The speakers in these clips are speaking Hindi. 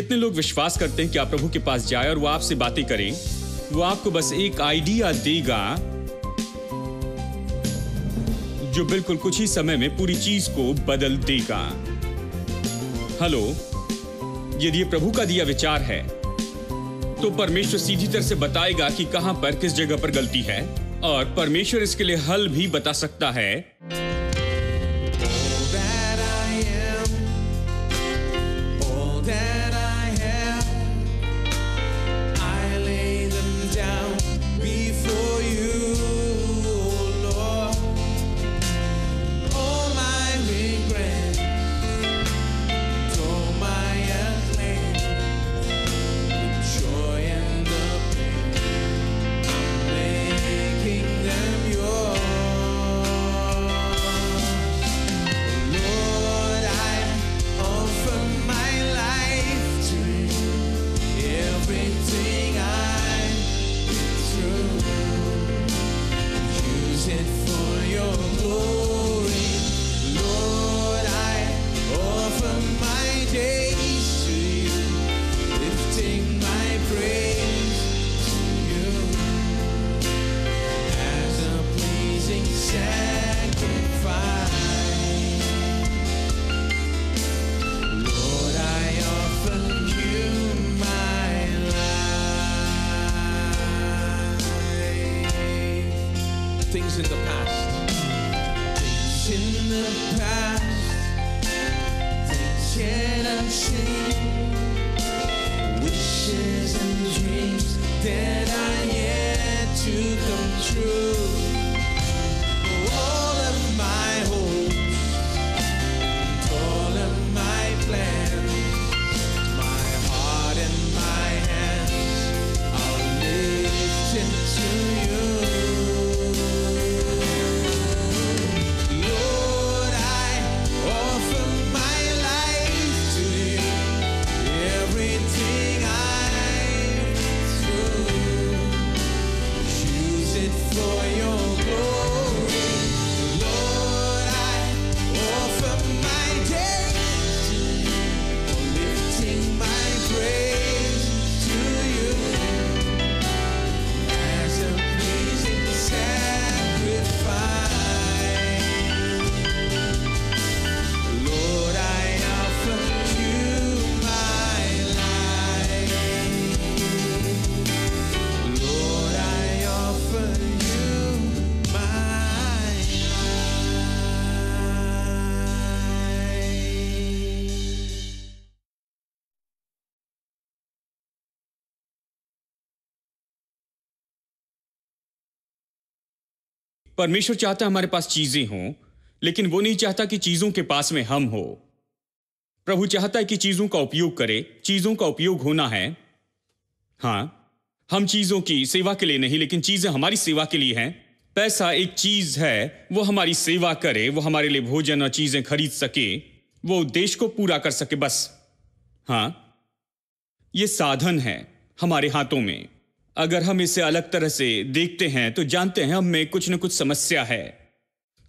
जितने लोग विश्वास करते हैं कि आप प्रभु के पास जाए और वो आपसे बातें करें, वो आपको बस एक आइडिया देगा जो बिल्कुल कुछ ही समय में पूरी चीज को बदल देगा। हेलो, यदि ये प्रभु का दिया विचार है तो परमेश्वर सीधी तरह से बताएगा कि कहां पर किस जगह पर गलती है, और परमेश्वर इसके लिए हल भी बता सकता है। Things in the past, things in the past, things cannot change. Wishes and dreams that are yet to come true. All of my hopes, all of my plans, my heart and my hands are lifted to you. परमेश्वर चाहता है हमारे पास चीजें हों, लेकिन वो नहीं चाहता कि चीजों के पास में हम हो। प्रभु चाहता है कि चीजों का उपयोग करे। चीजों का उपयोग होना है। हां, हम चीजों की सेवा के लिए नहीं, लेकिन चीजें हमारी सेवा के लिए हैं। पैसा एक चीज है, वो हमारी सेवा करे, वो हमारे लिए भोजन और चीजें खरीद सके, वो उद्देश्य को पूरा कर सके, बस। हां, ये साधन है हमारे हाथों में। अगर हम इसे अलग तरह से देखते हैं तो जानते हैं हम में कुछ न कुछ समस्या है।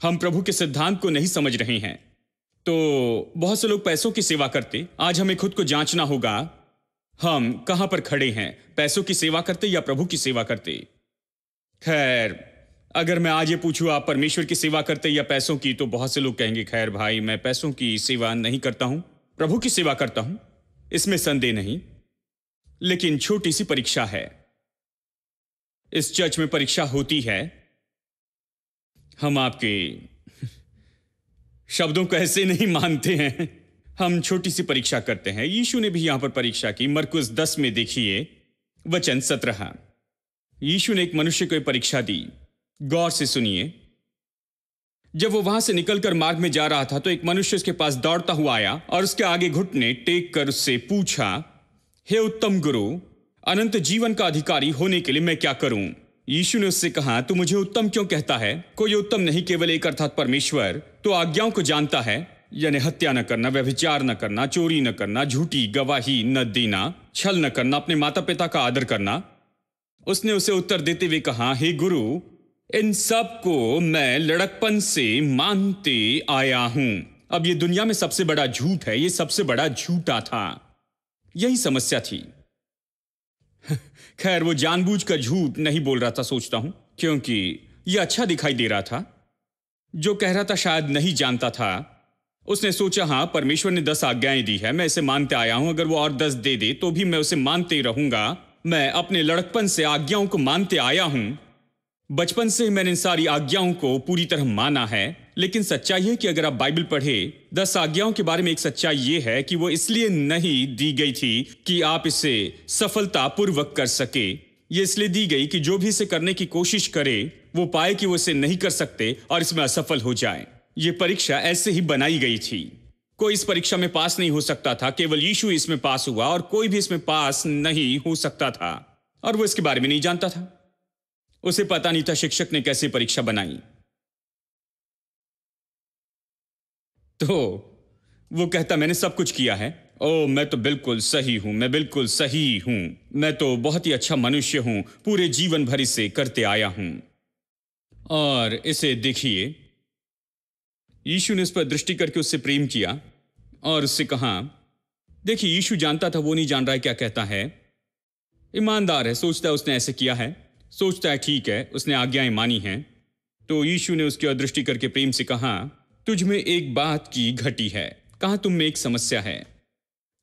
हम प्रभु के सिद्धांत को नहीं समझ रहे हैं। तो बहुत से लोग पैसों की सेवा करते। आज हमें खुद को जांचना होगा, हम कहां पर खड़े हैं, पैसों की सेवा करते या प्रभु की सेवा करते। खैर, अगर मैं आज ये पूछूं आप परमेश्वर की सेवा करते या पैसों की, तो बहुत से लोग कहेंगे खैर भाई, मैं पैसों की सेवा नहीं करता हूं, प्रभु की सेवा करता हूं, इसमें संदेह नहीं। लेकिन छोटी सी परीक्षा है। इस चर्च में परीक्षा होती है। हम आपके शब्दों को ऐसे नहीं मानते हैं। हम छोटी सी परीक्षा करते हैं। यीशु ने भी यहां पर परीक्षा की। मरकुस 10 में देखिए वचन 17। यीशु ने एक मनुष्य को परीक्षा दी। गौर से सुनिए। जब वो वहां से निकलकर मार्ग में जा रहा था तो एक मनुष्य उसके पास दौड़ता हुआ आया और उसके आगे घुटने टेक कर उससे पूछा, हे उत्तम गुरु, अनंत जीवन का अधिकारी होने के लिए मैं क्या करूं? यीशु ने उससे कहा, तू मुझे उत्तम क्यों कहता है? कोई उत्तम नहीं, केवल एक अर्थात परमेश्वर। तो आज्ञाओं को जानता है, यानी हत्या न करना, व्यभिचार न करना, चोरी न करना, झूठी गवाही न देना, छल न करना, अपने माता पिता का आदर करना। उसने उसे उत्तर देते हुए कहा, हे गुरु, इन सब को मैं लड़कपन से मानते आया हूं। अब ये दुनिया में सबसे बड़ा झूठ है। ये सबसे बड़ा झूठा था। यही समस्या थी। खैर, वो जानबूझकर झूठ नहीं बोल रहा था सोचता हूं, क्योंकि यह अच्छा दिखाई दे रहा था। जो कह रहा था शायद नहीं जानता था। उसने सोचा, हाँ, परमेश्वर ने 10 आज्ञाएं दी है, मैं इसे मानते आया हूं, अगर वो और 10 दे दे तो भी मैं उसे मानते रहूंगा। मैं अपने लड़कपन से आज्ञाओं को मानते आया हूं, बचपन से मैंने इन सारी आज्ञाओं को पूरी तरह माना है। लेकिन सच्चाई है कि अगर आप बाइबल पढ़े, 10 आज्ञाओं के बारे में एक सच्चाई यह है कि वो इसलिए नहीं दी गई थी कि आप इसे सफलतापूर्वक कर सके। ये इसलिए दी गई कि जो भी इसे करने की कोशिश करे वो पाए कि वो इसे नहीं कर सकते और इसमें असफल हो जाए। ये परीक्षा ऐसे ही बनाई गई थी। कोई इस परीक्षा में पास नहीं हो सकता था, केवल यीशु इसमें पास हुआ और कोई भी इसमें पास नहीं हो सकता था। और वो इसके बारे में नहीं जानता था। उसे पता नहीं था शिक्षक ने कैसे परीक्षा बनाई। तो वो कहता, मैंने सब कुछ किया है। ओ, मैं तो बिल्कुल सही हूं, मैं बिल्कुल सही हूं, मैं तो बहुत ही अच्छा मनुष्य हूं, पूरे जीवन भर इसे करते आया हूं। और इसे देखिए, यीशु ने उस पर दृष्टि करके उससे प्रेम किया और उससे कहा, देखिए, यीशु जानता था वो नहीं जान रहा है क्या कहता है। ईमानदार है, सोचता है उसने ऐसे किया है, सोचता है ठीक है, उसने आज्ञाएं मानी हैं। तो यीशु ने उसकी ओर दृष्टि करके प्रेम से कहा, तुझ में एक बात की घटी है, कहा तुम में एक समस्या है।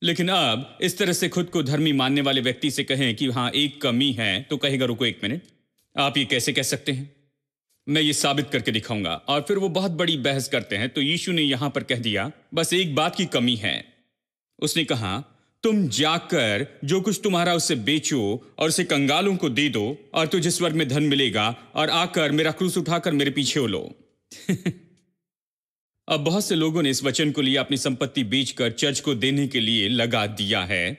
लेकिन अब इस तरह से खुद को धर्मी मानने वाले व्यक्ति से कहें कि हाँ एक कमी है, तो कहेगा रुको एक मिनट, आप ये कैसे कह सकते हैं, मैं ये साबित करके दिखाऊंगा। और फिर वो बहुत बड़ी बहस करते हैं। तो यीशु ने यहां पर कह दिया, बस एक बात की कमी है। उसने कहा, तुम जाकर जो कुछ तुम्हारा उसे बेचो और उसे कंगालों को दे दो और तुझे स्वर्ग में धन मिलेगा, और आकर मेरा क्रूस उठाकर मेरे पीछे हो लो। अब बहुत से लोगों ने इस वचन को लिया, अपनी संपत्ति बेचकर चर्च को देने के लिए लगा दिया है,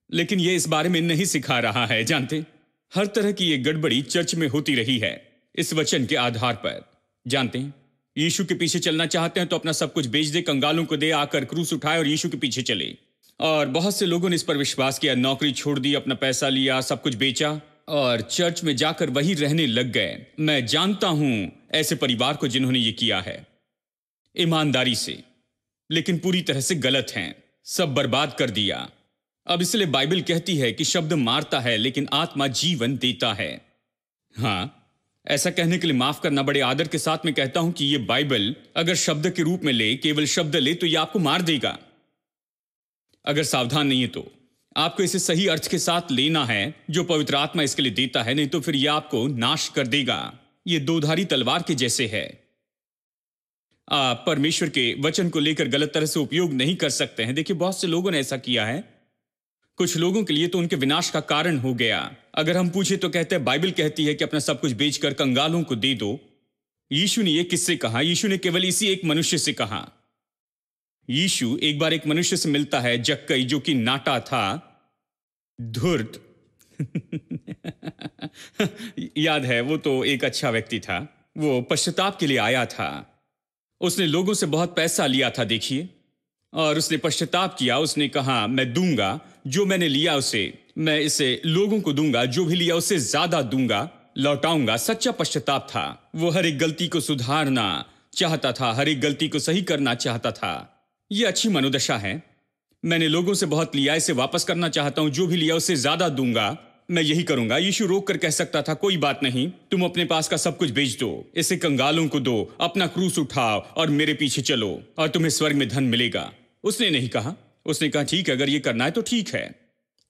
लेकिन यह इस बारे में नहीं सिखा रहा है। जानते, हर तरह की यह गड़बड़ी चर्च में होती रही है इस वचन के आधार पर। जानते हैं, यीशु के पीछे चलना चाहते हैं तो अपना सब कुछ बेच दे, कंगालों को दे, आकर क्रूस उठाए और यीशु के पीछे चले। और बहुत से लोगों ने इस पर विश्वास किया, नौकरी छोड़ दी, अपना पैसा लिया, सब कुछ बेचा और चर्च में जाकर वही रहने लग गए। मैं जानता हूं ऐसे परिवार को जिन्होंने ये किया है ईमानदारी से, लेकिन पूरी तरह से गलत हैं, सब बर्बाद कर दिया। अब इसलिए बाइबल कहती है कि शब्द मारता है लेकिन आत्मा जीवन देता है। हाँ, ऐसा कहने के लिए माफ करना, बड़े आदर के साथ मैं कहता हूं कि ये बाइबल अगर शब्द के रूप में ले, केवल शब्द ले, तो ये आपको मार देगा। अगर सावधान नहीं है तो आपको इसे सही अर्थ के साथ लेना है जो पवित्र आत्मा इसके लिए देता है, नहीं तो फिर यह आपको नाश कर देगा। ये दोधारी तलवार के जैसे है। आप परमेश्वर के वचन को लेकर गलत तरह से उपयोग नहीं कर सकते हैं। देखिए, बहुत से लोगों ने ऐसा किया है, कुछ लोगों के लिए तो उनके विनाश का कारण हो गया। अगर हम पूछे तो कहते हैं बाइबल कहती है कि अपना सब कुछ बेचकर कंगालों को दे दो। यीशु ने यह किससे कहा? यीशु ने केवल इसी एक मनुष्य से कहा। यीशु एक बार एक मनुष्य से मिलता है, जक्कई, जो कि नाटा था, धूर्त। याद है, वो तो एक अच्छा व्यक्ति था, वो पश्चाताप के लिए आया था। उसने लोगों से बहुत पैसा लिया था, देखिए, और उसने पश्चाताप किया। उसने कहा, मैं दूंगा जो मैंने लिया उसे, मैं इसे लोगों को दूंगा, जो भी लिया उससे ज्यादा दूंगा, लौटाऊंगा। सच्चा पश्चाताप था। वो हर एक गलती को सुधारना चाहता था, हर एक गलती को सही करना चाहता था। यह अच्छी मनोदशा है। मैंने लोगों से बहुत लिया, इसे वापस करना चाहता हूं, जो भी लिया उससे ज्यादा दूंगा, मैं यही करूंगा। यीशु रोक कर कह सकता था, कोई बात नहीं, तुम अपने पास का सब कुछ बेच दो, इसे कंगालों को दो, अपना क्रूस उठाओ और मेरे पीछे चलो और तुम्हें स्वर्ग में धन मिलेगा। उसने नहीं कहा। उसने कहा, ठीक है, अगर ये करना है तो ठीक है,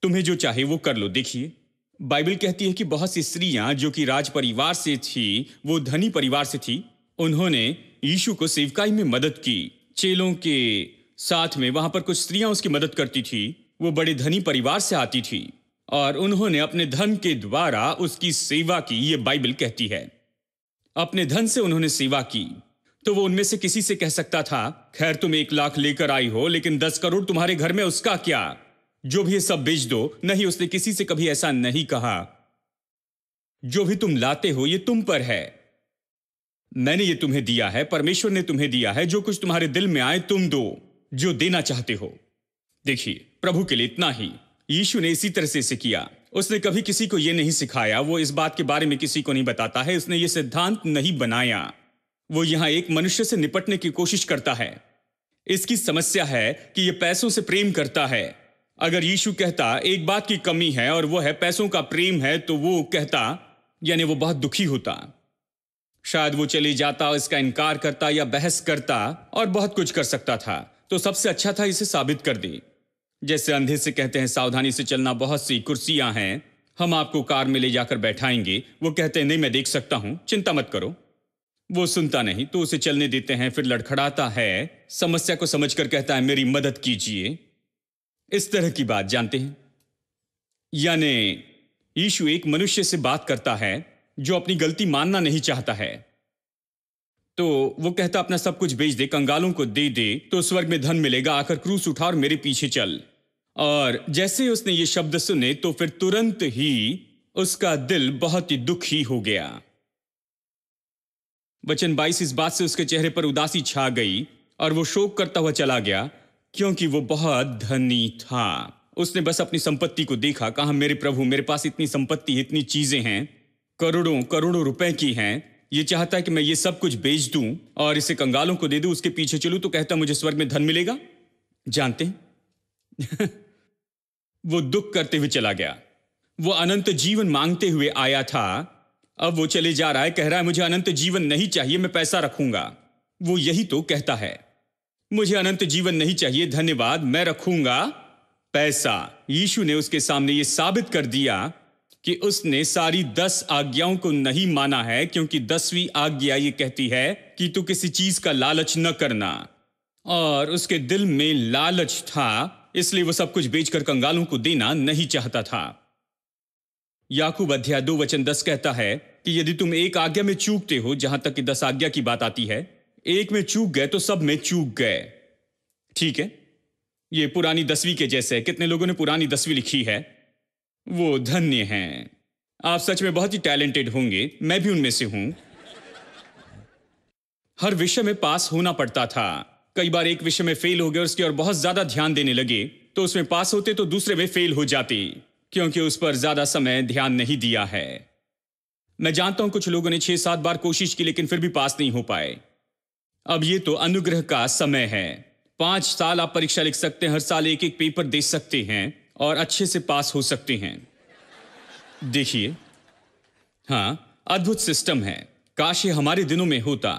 तुम्हें जो चाहे वो कर लो। देखिए, बाइबल कहती है कि बहुत सी स्त्रियां जो कि राज परिवार से थी, वो धनी परिवार से थी, उन्होंने यीशु को सेवकाई में मदद की। चेलों के साथ में वहां पर कुछ स्त्रियां उसकी मदद करती थी। वो बड़े धनी परिवार से आती थी और उन्होंने अपने धन के द्वारा उसकी सेवा की। ये बाइबल कहती है, अपने धन से उन्होंने सेवा की। तो वो उनमें से किसी से कह सकता था, खैर तुम 1 लाख लेकर आई हो, लेकिन 10 करोड़ तुम्हारे घर में, उसका क्या, जो भी ये सब बेच दो। नहीं, उसने किसी से कभी ऐसा नहीं कहा। जो भी तुम लाते हो ये तुम पर है, मैंने ये तुम्हें दिया है, परमेश्वर ने तुम्हें दिया है। जो कुछ तुम्हारे दिल में आए तुम दो, जो देना चाहते हो। देखिए, प्रभु के लिए इतना ही। यीशु ने इसी तरह से इसे किया। उसने कभी किसी को यह नहीं सिखाया, वो इस बात के बारे में किसी को नहीं बताता है, उसने ये सिद्धांत नहीं बनाया। वो यहां एक मनुष्य से निपटने की कोशिश करता है। इसकी समस्या है कि यह पैसों से प्रेम करता है। अगर यीशु कहता एक बात की कमी है और वो है पैसों का प्रेम है, तो वो कहता, यानी वो बहुत दुखी होता। शायद वो चले जाता, इसका इनकार करता या बहस करता और बहुत कुछ कर सकता था। तो सबसे अच्छा था इसे साबित कर दे। जैसे अंधे से कहते हैं सावधानी से चलना, बहुत सी कुर्सियां हैं, हम आपको कार में ले जाकर बैठाएंगे। वो कहते हैं नहीं मैं देख सकता हूं, चिंता मत करो। वो सुनता नहीं तो उसे चलने देते हैं, फिर लड़खड़ाता है, समस्या को समझकर कहता है मेरी मदद कीजिए। इस तरह की बात जानते हैं। यानी यीशु एक मनुष्य से बात करता है जो अपनी गलती मानना नहीं चाहता है। तो वो कहता अपना सब कुछ बेच दे, कंगालों को दे दे, तो स्वर्ग में धन मिलेगा, आकर क्रूस उठा और मेरे पीछे चल। और जैसे उसने ये शब्द सुने तो फिर तुरंत ही उसका दिल बहुत ही दुखी हो गया। वचन 22, इस बात से उसके चेहरे पर उदासी छा गई और वो शोक करता हुआ चला गया, क्योंकि वो बहुत धनी था। उसने बस अपनी संपत्ति को देखा, कहा मेरे प्रभु मेरे पास इतनी संपत्ति, इतनी चीजें हैं, करोड़ों करोड़ों रुपए की हैं। ये चाहता है कि मैं ये सब कुछ बेच दूं और इसे कंगालों को दे दूं, उसके पीछे चलूं, तो कहता मुझे स्वर्ग में धन मिलेगा। जानते हैं वो दुख करते हुए चला गया। वो अनंत जीवन मांगते हुए आया था, अब वो चले जा रहा है, कह रहा है मुझे अनंत जीवन नहीं चाहिए, मैं पैसा रखूंगा। वो यही तो कहता है, मुझे अनंत जीवन नहीं चाहिए, धन्यवाद, मैं रखूंगा पैसा। यीशु ने उसके सामने ये साबित कर दिया कि उसने सारी 10 आज्ञाओं को नहीं माना है, क्योंकि 10वीं आज्ञा ये कहती है कि तू किसी चीज का लालच न करना। और उसके दिल में लालच था, इसलिए वो सब कुछ बेचकर कंगालों को देना नहीं चाहता था। याकूब अध्याय 2 वचन 10 कहता है कि यदि तुम एक आज्ञा में चूकते हो, जहां तक कि 10 आज्ञा की बात आती है, एक में चूक गए तो सब में चूक गए। ठीक है, ये पुरानी 10वीं के जैसे है। कितने लोगों ने पुरानी 10वीं लिखी है? वो धन्य हैं। आप सच में बहुत ही टैलेंटेड होंगे, मैं भी उनमें से हूं। हर विषय में पास होना पड़ता था। कई बार एक विषय में फेल हो गए और उसकी ओर बहुत ज्यादा ध्यान देने लगे, तो उसमें पास होते तो दूसरे में फेल हो जाते, क्योंकि उस पर ज्यादा समय ध्यान नहीं दिया है। मैं जानता हूं कुछ लोगों ने 6-7 बार कोशिश की लेकिन फिर भी पास नहीं हो पाए। अब ये तो अनुग्रह का समय है। 5 साल आप परीक्षा लिख सकते हैं, हर साल एक एक पेपर दे सकते हैं और अच्छे से पास हो सकते हैं। देखिए, हां, अद्भुत सिस्टम है। काश ये हमारे दिनों में होता।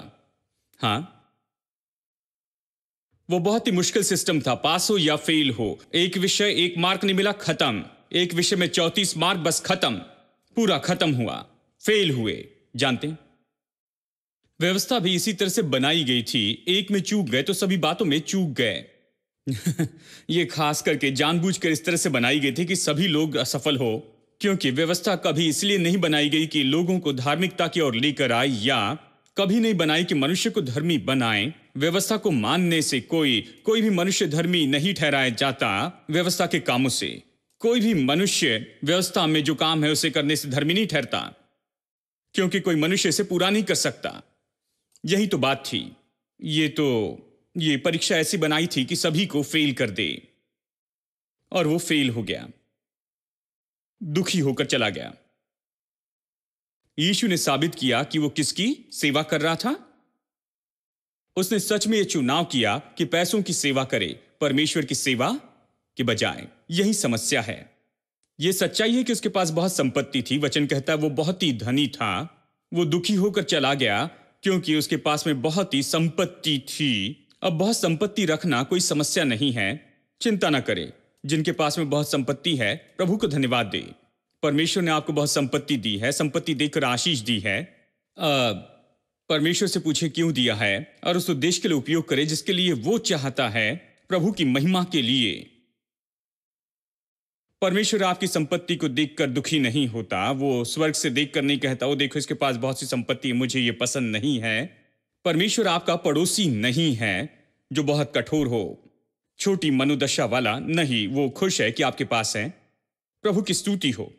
हां, वो बहुत ही मुश्किल सिस्टम था, पास हो या फेल हो। एक विषय 1 मार्क नहीं मिला, खत्म। एक विषय में 34 मार्क, बस खत्म, पूरा खत्म हुआ, फेल हुए। जानते हैं, व्यवस्था भी इसी तरह से बनाई गई थी। एक में चूक गए तो सभी बातों में चूक गए। ये खास करके जानबूझकर इस तरह से बनाई गई थी कि सभी लोग असफल हो, क्योंकि व्यवस्था कभी इसलिए नहीं बनाई गई कि लोगों को धार्मिकता की ओर लेकर आए, या कभी नहीं बनाई कि मनुष्य को धर्मी बनाए। व्यवस्था को मानने से कोई भी मनुष्य धर्मी नहीं ठहराया जाता। व्यवस्था के कामों से कोई भी मनुष्य व्यवस्था में जो काम है उसे करने से धर्मी नहीं ठहरता, क्योंकि कोई मनुष्य इसे पूरा नहीं कर सकता। यही तो बात थी। ये परीक्षा ऐसी बनाई थी कि सभी को फेल कर दे, और वो फेल हो गया, दुखी होकर चला गया। यीशु ने साबित किया कि वो किसकी सेवा कर रहा था। उसने सच में यह चुनाव किया कि पैसों की सेवा करे, परमेश्वर की सेवा के बजाय। यही समस्या है। यह सच्चाई है कि उसके पास बहुत संपत्ति थी। वचन कहता है वो बहुत ही धनी था। वो दुखी होकर चला गया क्योंकि उसके पास में बहुत ही संपत्ति थी। अब बहुत संपत्ति रखना कोई समस्या नहीं है, चिंता ना करे। जिनके पास में बहुत संपत्ति है, प्रभु को धन्यवाद दे। परमेश्वर ने आपको बहुत संपत्ति दी है, संपत्ति देकर आशीष दी है। परमेश्वर से पूछे क्यों दिया है, और उस उद्देश्य के लिए उपयोग करे जिसके लिए वो चाहता है, प्रभु की महिमा के लिए। परमेश्वर आपकी संपत्ति को देखकर दुखी नहीं होता। वो स्वर्ग से देखकर नहीं कहता वो देखो इसके पास बहुत सी संपत्ति है, मुझे ये पसंद नहीं है। परमेश्वर आपका पड़ोसी नहीं है जो बहुत कठोर हो, छोटी मनोदशा वाला नहीं। वो खुश है कि आपके पास है, प्रभु की स्तुति हो।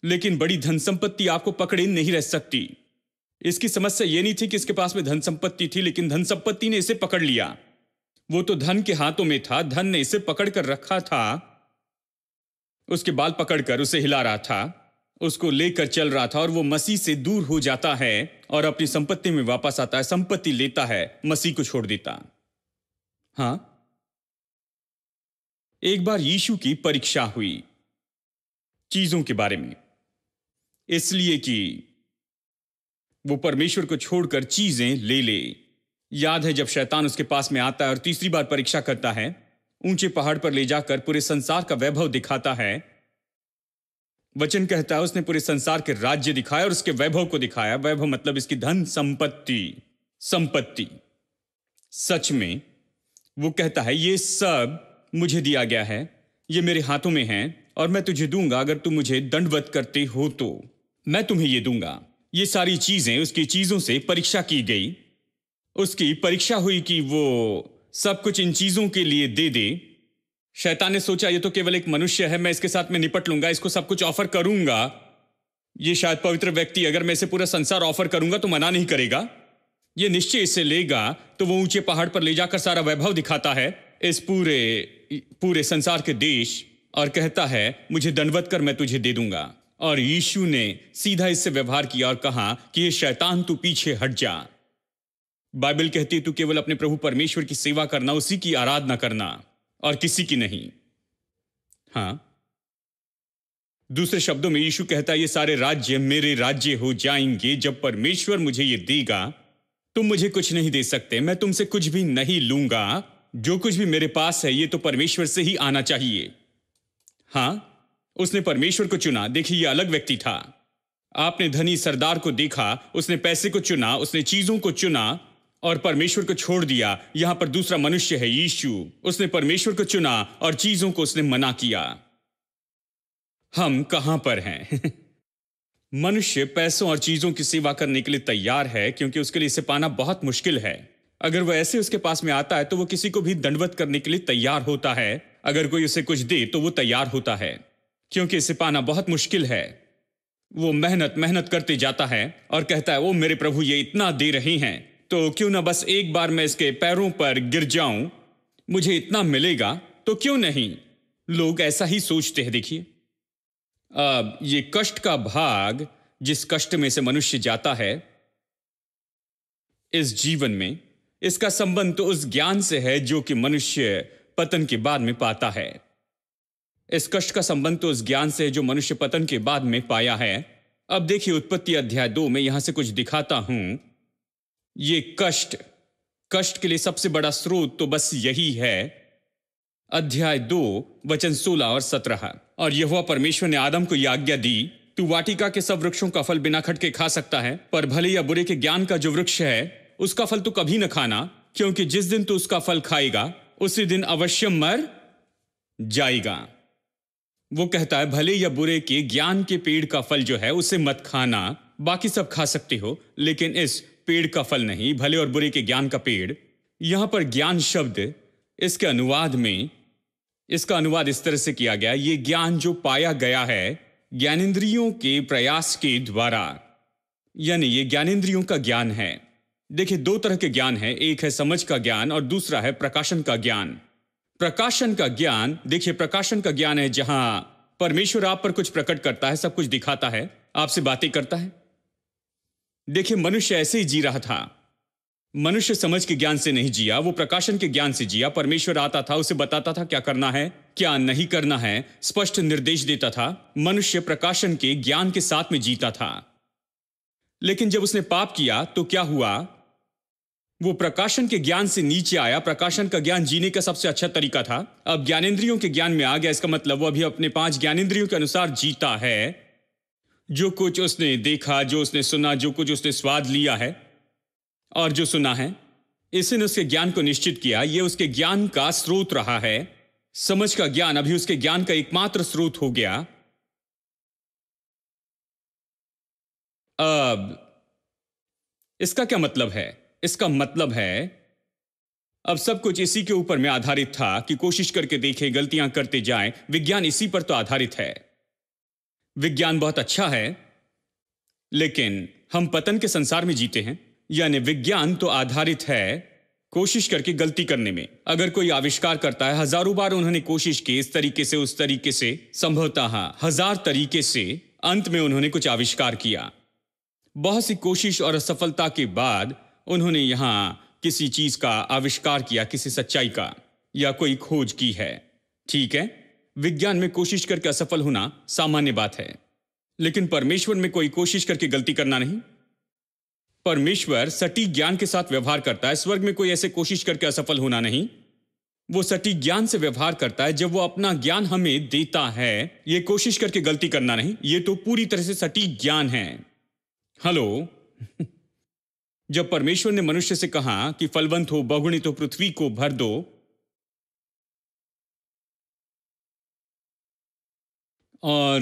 लेकिन बड़ी धन संपत्ति आपको पकड़े नहीं रह सकती। इसकी समस्या यह नहीं थी कि इसके पास में धन संपत्ति थी, लेकिन धन संपत्ति ने इसे पकड़ लिया। वो तो धन के हाथों में था, धन ने इसे पकड़ कर रखा था, उसके बाल पकड़कर उसे हिला रहा था, उसको लेकर चल रहा था। और वो मसीह से दूर हो जाता है और अपनी संपत्ति में वापस आता है, संपत्ति लेता है, मसीह को छोड़ देता। हाँ, एक बार यीशु की परीक्षा हुई चीजों के बारे में, इसलिए कि वो परमेश्वर को छोड़कर चीजें ले ले। याद है जब शैतान उसके पास में आता है और तीसरी बार परीक्षा करता है, ऊंचे पहाड़ पर ले जाकर पूरे संसार का वैभव दिखाता है। वचन कहता है उसने पूरे संसार के राज्य दिखाया और उसके वैभव को दिखाया। वैभव मतलब इसकी धन संपत्ति। सच में वो कहता है ये सब मुझे दिया गया है, ये मेरे हाथों में है और मैं तुझे दूंगा। अगर तुम मुझे दंडवत करते हो तो मैं तुम्हें ये दूंगा। ये सारी चीजें, उसकी चीजों से परीक्षा की गई। उसकी परीक्षा हुई कि वो सब कुछ इन चीजों के लिए दे दे। शैतान ने सोचा ये तो केवल एक मनुष्य है, मैं इसके साथ में निपट लूंगा, इसको सब कुछ ऑफर करूंगा। ये शायद पवित्र व्यक्ति, अगर मैं इसे पूरा संसार ऑफर करूंगा तो मना नहीं करेगा, ये निश्चय इसे लेगा। तो वो ऊंचे पहाड़ पर ले जाकर सारा वैभव दिखाता है इस पूरे संसार के देश और कहता है मुझे दंडवत कर, मैं तुझे दे दूंगा। और यीशु ने सीधा इससे व्यवहार किया और कहा कि ये शैतान तू पीछे हट जा। बाइबल कहती है तू केवल अपने प्रभु परमेश्वर की सेवा करना, उसी की आराधना करना और किसी की नहीं। हां, दूसरे शब्दों में यीशु कहता है ये सारे राज्य मेरे राज्य हो जाएंगे जब परमेश्वर मुझे ये देगा। तुम मुझे कुछ नहीं दे सकते, मैं तुमसे कुछ भी नहीं लूंगा। जो कुछ भी मेरे पास है ये तो परमेश्वर से ही आना चाहिए। हां, उसने परमेश्वर को चुना। देखिए ये अलग व्यक्ति था। आपने धनी सरदार को देखा, उसने पैसे को चुना, उसने चीजों को चुना और परमेश्वर को छोड़ दिया। यहां पर दूसरा मनुष्य है यीशु, उसने परमेश्वर को चुना और चीजों को उसने मना किया। हम कहां पर हैं? मनुष्य पैसों और चीजों की सेवा करने के लिए तैयार है क्योंकि उसके लिए इसे पाना बहुत मुश्किल है। अगर वह ऐसे उसके पास में आता है तो वो किसी को भी दंडवत करने के लिए तैयार होता है। अगर कोई उसे कुछ दे तो वो तैयार होता है क्योंकि इसे पाना बहुत मुश्किल है। वो मेहनत करते जाता है और कहता है ओ मेरे प्रभु ये इतना दे रहे हैं तो क्यों ना बस एक बार मैं इसके पैरों पर गिर जाऊं, मुझे इतना मिलेगा तो क्यों नहीं। लोग ऐसा ही सोचते हैं। देखिए अब ये कष्ट का भाग, जिस कष्ट में से मनुष्य जाता है इस जीवन में, इसका संबंध तो उस ज्ञान से है जो कि मनुष्य पतन के बाद में पाता है। इस कष्ट का संबंध तो उस ज्ञान से है जो मनुष्य पतन के बाद में पाया है। अब देखिए उत्पत्ति अध्याय 2 में यहां से कुछ दिखाता हूं। ये कष्ट के लिए सबसे बड़ा स्रोत तो बस यही है। अध्याय 2 वचन 16 और 17। और यहोवा परमेश्वर ने आदम को यह आज्ञा दी, तू वाटिका के सब वृक्षों का फल बिना खटके खा सकता है, पर भले या बुरे के ज्ञान का जो वृक्ष है उसका फल तू कभी न खाना, क्योंकि जिस दिन तू उसका फल खाएगा उसी दिन अवश्य मर जाएगा। वो कहता है भले या बुरे के ज्ञान के पेड़ का फल जो है उसे मत खाना, बाकी सब खा सकते हो लेकिन इस पेड़ का फल नहीं, भले और बुरे के ज्ञान का पेड़। यहां पर ज्ञान शब्द इसके अनुवाद में, इसका अनुवाद इस तरह से किया गया, ये ज्ञान जो पाया गया है ज्ञानेंद्रियों के प्रयास के द्वारा, यानी ये ज्ञानेंद्रियों का ज्ञान है। देखिए 2 तरह के ज्ञान है, एक है समझ का ज्ञान और दूसरा है प्रकाशन का ज्ञान। प्रकाशन का ज्ञान, देखिए प्रकाशन का ज्ञान है जहां परमेश्वर आप पर कुछ प्रकट करता है, सब कुछ दिखाता है, आपसे बातें करता है। देखिए मनुष्य ऐसे ही जी रहा था। मनुष्य समझ के ज्ञान से नहीं जिया, वो प्रकाशन के ज्ञान से जिया। परमेश्वर आता था, उसे बताता था क्या करना है क्या नहीं करना है, स्पष्ट निर्देश देता था। मनुष्य प्रकाशन के ज्ञान के साथ में जीता था। लेकिन जब उसने पाप किया तो क्या हुआ, वो प्रकाशन के ज्ञान से नीचे आया। प्रकाशन का ज्ञान जीने का सबसे अच्छा तरीका था, अब ज्ञानेंद्रियों के ज्ञान में आ गया। इसका मतलब वो अभी अपने 5 ज्ञानेंद्रियों के अनुसार जीता है। जो कुछ उसने देखा, जो उसने सुना, जो कुछ उसने स्वाद लिया है और जो सुना है, इसने उसके ज्ञान को निश्चित किया। ये उसके ज्ञान का स्रोत रहा है। समझ का ज्ञान अभी उसके ज्ञान का एकमात्र स्रोत हो गया। अब इसका क्या मतलब है? इसका मतलब है अब सब कुछ इसी के ऊपर में आधारित था कि कोशिश करके देखें, गलतियां करते जाएं। विज्ञान इसी पर तो आधारित है। विज्ञान बहुत अच्छा है लेकिन हम पतन के संसार में जीते हैं। यानी विज्ञान तो आधारित है कोशिश करके गलती करने में। अगर कोई आविष्कार करता है, हजारों बार उन्होंने कोशिश की, इस तरीके से उस तरीके से, संभवतः 1000 तरीके से, अंत में उन्होंने कुछ आविष्कार किया। बहुत सी कोशिश और असफलता के बाद उन्होंने यहां किसी चीज का आविष्कार किया, किसी सच्चाई का या कोई खोज की है। ठीक है, विज्ञान में कोशिश करके असफल होना सामान्य बात है, लेकिन परमेश्वर में कोई कोशिश करके गलती करना नहीं। परमेश्वर सटीक ज्ञान के साथ व्यवहार करता है। स्वर्ग में कोई ऐसे कोशिश करके असफल होना नहीं। वो सटीक ज्ञान से व्यवहार करता है। जब वो अपना ज्ञान हमें देता है, ये कोशिश करके गलती करना नहीं, ये तो पूरी तरह से सटीक ज्ञान है। हेलो। जब परमेश्वर ने मनुष्य से कहा कि फलवंत हो, बहुगुणित हो, पृथ्वी को भर दो, और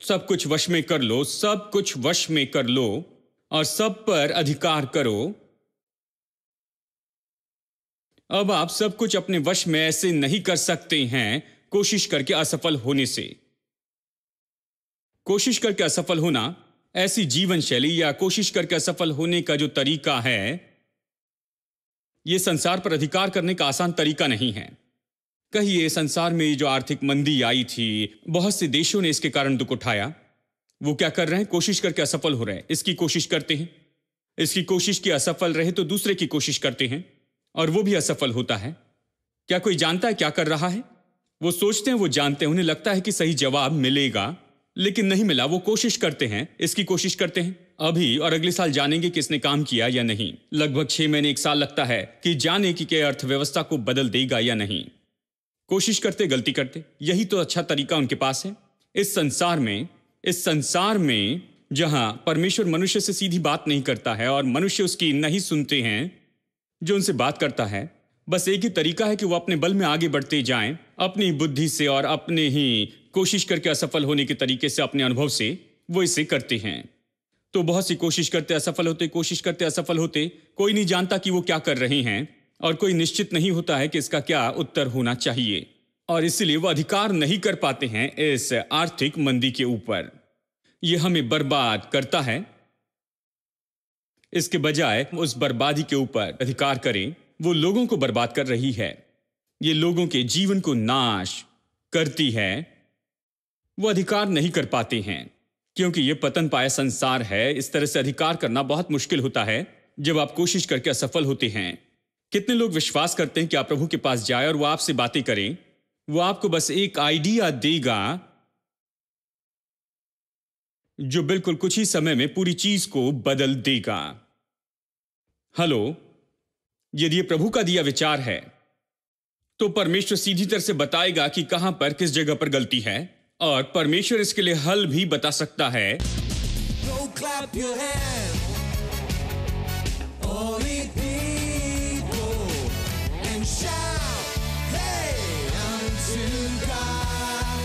सब कुछ वश में कर लो, सब कुछ वश में कर लो और सब पर अधिकार करो। अब आप सब कुछ अपने वश में ऐसे नहीं कर सकते हैं कोशिश करके असफल होने से। कोशिश करके असफल होना ऐसी जीवन शैली या कोशिश करके असफल होने का जो तरीका है, यह संसार पर अधिकार करने का आसान तरीका नहीं है। कहिए संसार में जो आर्थिक मंदी आई थी, बहुत से देशों ने इसके कारण दुख उठाया। वो क्या कर रहे हैं? कोशिश करके असफल हो रहे हैं। इसकी कोशिश करते हैं, इसकी कोशिश की असफल रहे तो दूसरे की कोशिश करते हैं और वो भी असफल होता है। क्या कोई जानता है क्या कर रहा है? वो सोचते हैं, वो जानते हैं, उन्हें लगता है कि सही जवाब मिलेगा, लेकिन नहीं मिला। वो कोशिश करते हैं, इसकी कोशिश करते हैं। अभी और अगले साल जानेंगे कि इसने काम किया या नहीं। लगभग 6 महीने 1 साल लगता है कि जाने कि क्या अर्थव्यवस्था को बदल देगा या नहीं। कोशिश करते, गलती करते, यही तो अच्छा तरीका उनके पास है। इस संसार में जहां परमेश्वर मनुष्य से सीधी बात नहीं करता है और मनुष्य उसकी नहीं सुनते हैं, जो उनसे बात करता है, बस एक ही तरीका है कि वो अपने बल में आगे बढ़ते जाएं, अपनी बुद्धि से और अपने ही कोशिश करके असफल होने के तरीके से, अपने अनुभव से वो इसे करते हैं। तो बहुत सी कोशिश करते असफल होते, कोशिश करते असफल होते। कोई नहीं जानता कि वो क्या कर रहे हैं और कोई निश्चित नहीं होता है कि इसका क्या उत्तर होना चाहिए, और इसलिए वो अधिकार नहीं कर पाते हैं इस आर्थिक मंदी के ऊपर। ये हमें बर्बाद करता है। इसके बजाय उस बर्बादी के ऊपर अधिकार करें। वो लोगों को बर्बाद कर रही है, ये लोगों के जीवन को नाश करती है। वो अधिकार नहीं कर पाते हैं क्योंकि ये पतन पाया संसार है। इस तरह से अधिकार करना बहुत मुश्किल होता है जब आप कोशिश करके असफल होते हैं। कितने लोग विश्वास करते हैं कि आप प्रभु के पास जाए और वो आपसे बातें करें, वो आपको बस एक आइडिया देगा जो बिल्कुल कुछ ही समय में पूरी चीज को बदल देगा। हेलो। यदि ये प्रभु का दिया विचार है तो परमेश्वर सीधी तरह से बताएगा कि कहां पर, किस जगह पर गलती है, और परमेश्वर इसके लिए हल भी बता सकता है। Go clap your hands, all the people, and shout, hey, unto God.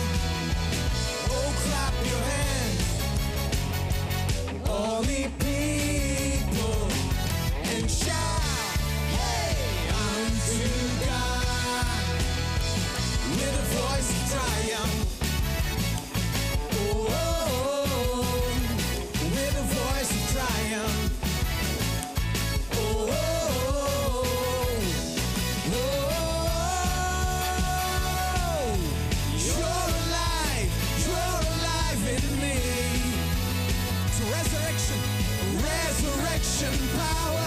Oh, clap your hands, all the people, and shout, hey, unto God, with a voice of triumph. With a voice of triumph. You're alive in me. It's resurrection power.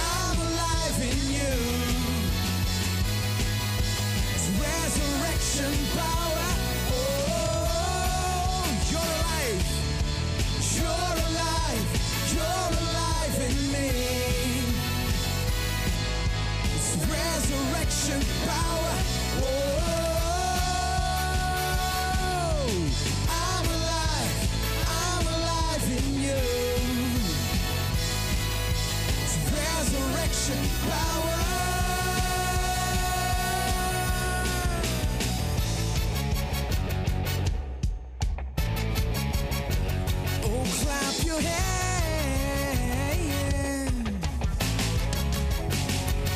I'm alive in you. Resurrection power. Oh, you're alive. You're alive. You're alive in me. It's resurrection power. Oh, I'm alive in you. It's resurrection power. Clap your hands.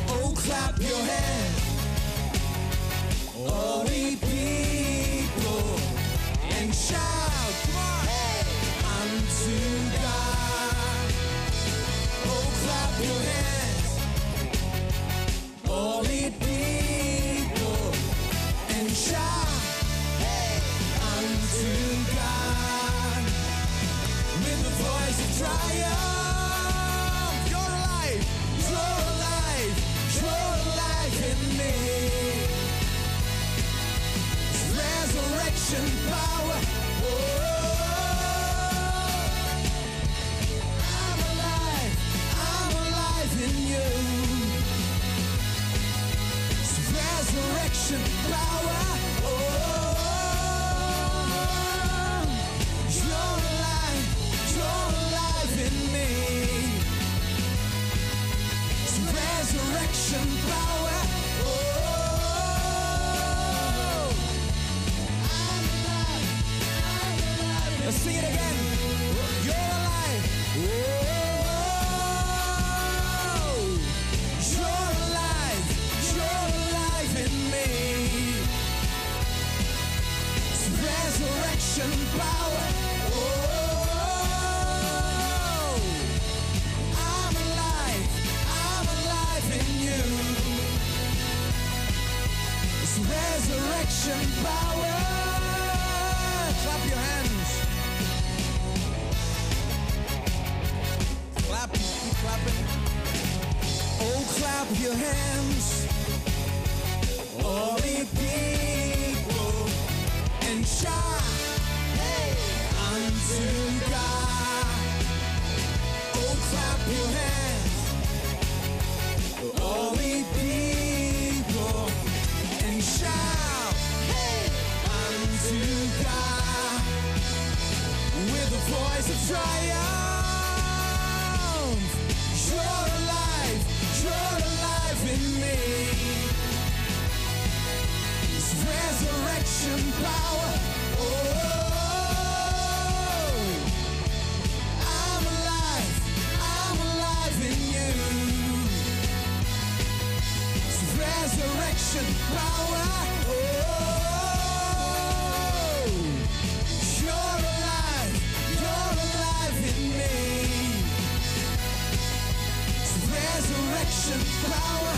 Oh, clap your hands. All the people, and shout, come on, hey, unto God. Oh, clap your hands. All the people, and shout, hey, unto God. With the voice of triumph, you're alive, you're alive. in me. It's resurrection power. I'm alive in you. It's resurrection power. You're alive in me. It's resurrection power. I'm alive. Let's sing it again. You're alive. You're alive in me. It's resurrection power. I'm alive in you. It's resurrection power. Clap your hands. Clap, keep clapping. Oh, clap your hands. All the people and shout unto God. Oh, clap your hands. All the people and shout unto God with a voice of triumph. You're alive in me. It's resurrection power. I'm alive in you. It's resurrection power. You're alive in me. It's resurrection power.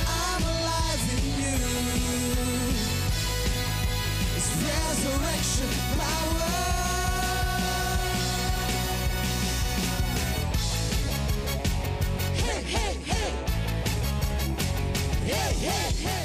I'm alive in you. It's resurrection power. Hey, hey, hey. Hey, hey, hey.